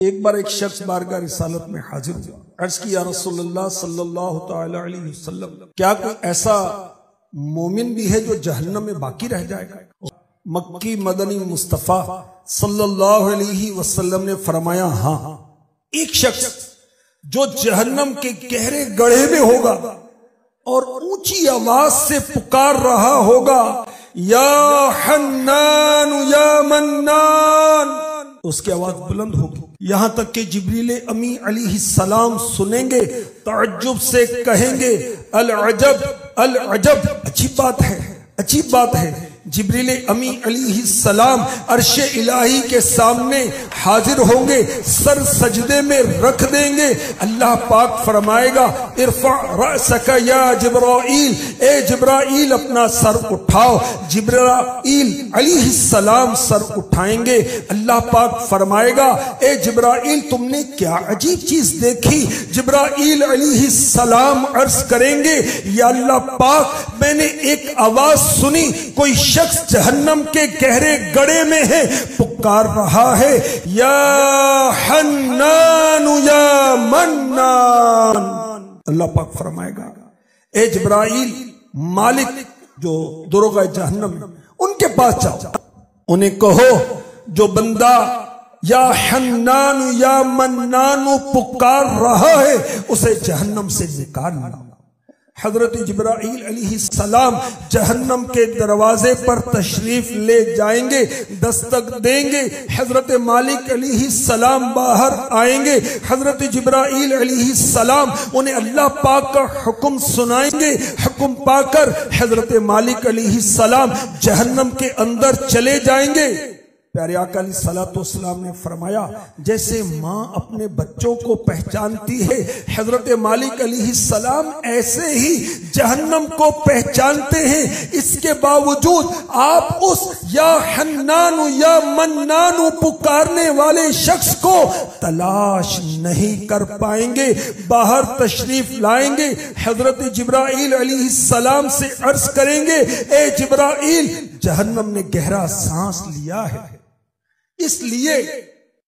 एक बार एक शख्स बारगाह रिसालत में हाजिर हुआ। अर्ज किया, रसूलुल्लाह सल्लल्लाहु तआला अलैहि वसल्लम, क्या कोई ऐसा मोमिन भी है जो जहन्नम में बाकी रह जाएगा? मक्की मदनी मुस्तफा सल्लल्लाहु अलैहि वसल्लम ने फरमाया, हाँ, एक शख्स जो जहन्नम के गहरे गड्ढे में होगा और ऊंची आवाज से पुकार रहा होगा, या हन्नान या मन्नान, उसकी आवाज बुलंद होगी, यहां तक कि जिब्रील अमी अलैहिस्सलाम सुनेंगे, तअज्जुब से कहेंगे, अल अजब अल अजब, अच्छी बात है, अच्छी बात है। जिब्रील अमी अलैहिस्सलाम अर्शे इलाही के सामने हाजिर होंगे, सर सजदे में रख देंगे। अल्लाह पाक फरमाएगा, इरफा रअसका या जिब्राईल, ए जिब्राईल अपना सर उठाओ। जिब्राईल अलैहिस्सलाम सर उठाएंगे। अल्लाह पाक फरमाएगा, ए जिब्राईल तुमने क्या अजीब चीज देखी? जिब्राईल अलैहिस्सलाम अर्ज करेंगे, या अल्लाह पाक, मैंने एक आवाज सुनी, कोई शख्स जहन्नम के गहरे गड्ढे में है, पुकार रहा है, या हन्नान या मन्नान। अल्लाह पाक फरमाएगा, ए जिब्राईल, मालिक जो दुर्गा जहन्नम, उनके पास जाओ, उन्हें कहो जो बंदा या हन्नान या मन्नान पुकार रहा है उसे जहन्नम से निकालना। हजरत जिब्राईल अलैहिस्सलाम जहन्नम के दरवाजे पर तशरीफ ले जाएंगे, दस्तक देंगे। हजरत मालिक अलैहिस्सलाम बाहर आएंगे। हजरत जिब्राईल अलैहिस्सलाम उन्हें अल्लाह पाक का हुक्म सुनाएंगे। हुक्म पाकर हजरत मालिक अलैहिस्सलाम जहन्नम के अंदर चले जाएंगे। प्यारे आका अलैहिस्सलातु वस्सलाम ने फरमाया, जैसे माँ अपने बच्चों को पहचानती है, हजरत मालिक अलैहिस्सलाम ऐसे ही जहन्नम को पहचानते हैं। इसके बावजूद आप उस या हन्नानु या मन्नानु पुकारने वाले शख्स को तलाश नहीं कर पाएंगे। बाहर तशरीफ लाएंगे, हजरत जिब्राईल अलैहिस्सलाम से अर्ज करेंगे, ए जिब्राईल, जहन्नम ने गहरा सांस लिया है, इसलिए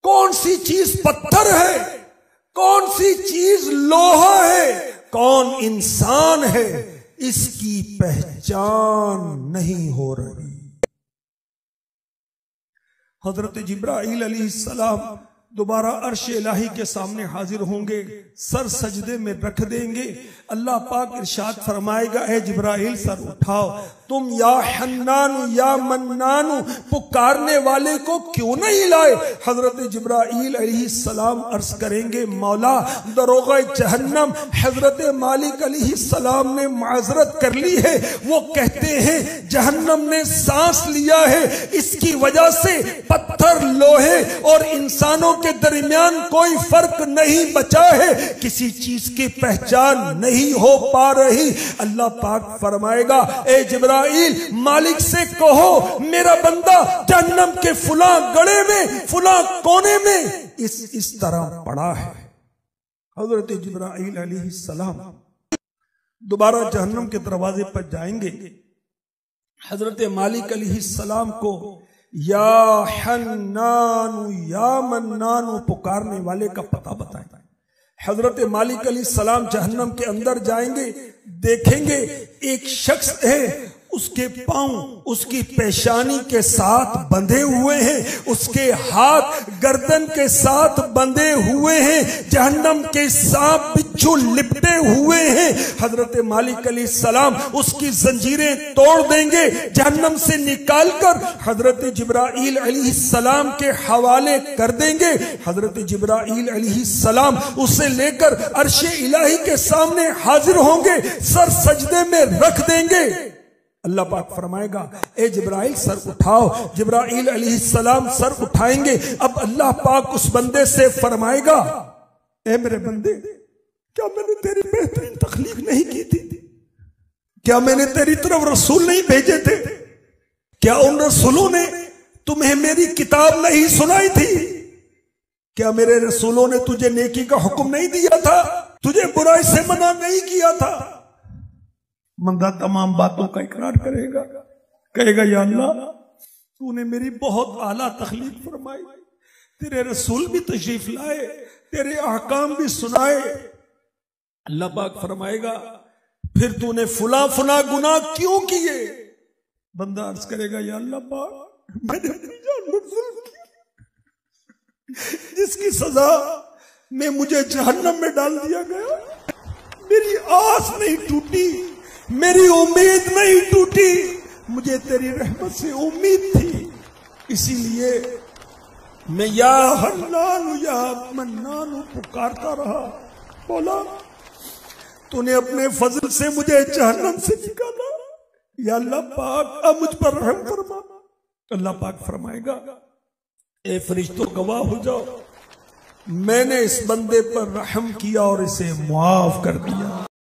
कौन सी चीज पत्थर है, कौन सी चीज लोहा है, कौन इंसान है, इसकी पहचान नहीं हो रही। हजरत जिब्राईल अलैहिस्सलाम दोबारा अर्श इलाही के सामने हाजिर होंगे, सर सजदे में रख देंगे। अल्लाह पाक इरशाद फरमाएगा, ए जिब्राईल सर उठाओ, तुम या हन्नानु या मन्नानु पुकारने वाले को क्यों नहीं लाए? हजरत जिब्राईल अलैहिस्सलाम अर्ज करेंगे, मौला, दरोगा जहन्नम हजरत मालिक अलैहिस्सलाम ने माजरत कर ली है। वो कहते हैं जहन्नम ने सांस लिया है, इसकी वजह से पत्थर, लोहे और इंसानों के दरमियान कोई फर्क नहीं बचा है, किसी चीज की पहचान नहीं हो पा रही। अल्लाह पाक फरमाएगा, ए जिब्राईल, मालिक से कहो मेरा बंदा जहन्नम के फुला गड्ढे में, फुला कोने में इस तरह पड़ा है। हजरत जिब्राईल अलैहिस्सलाम दोबारा जहन्नम के दरवाजे पर जाएंगे। हजरत मालिक अलैहिस्सलाम को या हन्नानु या मन्नानु पुकारने वाले का पता बताएं। हजरत मालिक अलैहिस्सलाम जहन्नम के अंदर जाएंगे, देखेंगे एक शख्स है, उसके पांव उसकी पेशानी के साथ बंधे हुए हैं, उसके हाथ गर्दन के साथ बंधे हुए हैं, जहन्नम के सांप बिच्छू लिपटे हुए हैं। हजरत मालिक अलैहिस्सलाम उसकी जंजीरें तोड़ देंगे, जहन्नम से निकालकर हजरत जिब्राईल अलैहिस्सलाम के हवाले कर देंगे। हजरत जिब्राईल अलैहिस्सलाम उसे लेकर अर्शे इलाही के सामने हाजिर होंगे, सर सजदे में रख देंगे। अल्लाह पाक फरमाएगा, ए जिब्राईल सर उठाओ। जिब्राईल अलैहिस्सलाम सर उठाएंगे। अब अल्लाह पाक उस बंदे से फरमाएगा, ए मेरे बंदे, क्या मैंने तेरी बेहतरीन तख्लीक नहीं की थी? क्या मैंने तेरी तरफ रसूल नहीं भेजे थे? क्या उन रसूलों ने तुम्हें मेरी किताब नहीं सुनाई थी? क्या मेरे रसूलों ने तुझे नेकी का हुक्म नहीं दिया था? तुझे बुराई से मना नहीं किया था? बंदा तमाम बातों का इकरार करेगा, कहेगा, या अल्लाह, तूने मेरी बहुत आला तख्लीक फरमाई, तेरे रसूल भी तशरीफ लाए, तेरे अहकाम भी सुनाए। अल्लाह पाक फरमाएगा फिर तूने फुला फुला गुनाह क्यों किए? बंदा अर्ज करेगा या अल्लाह पाक मैंने अपनी जान पर जुल्म किया, जिसकी सजा में मुझे जहन्नम में डाल दिया गया। मेरी आस नहीं टूटी, मेरी उम्मीद नहीं टूटी, मुझे तेरी रहमत से उम्मीद थी, इसीलिए मैं या हन्नान या मन्नान पुकारता रहा। बोला तूने अपने फजल से मुझे जहन्नम से निकाला, या अल्लाह पाक अब मुझ पर रहम फरमा। अल्लाह पाक फरमाएगा ए फरिश्तों गवाह हो जाओ, मैंने इस बंदे पर रहम किया और इसे मुआफ कर दिया।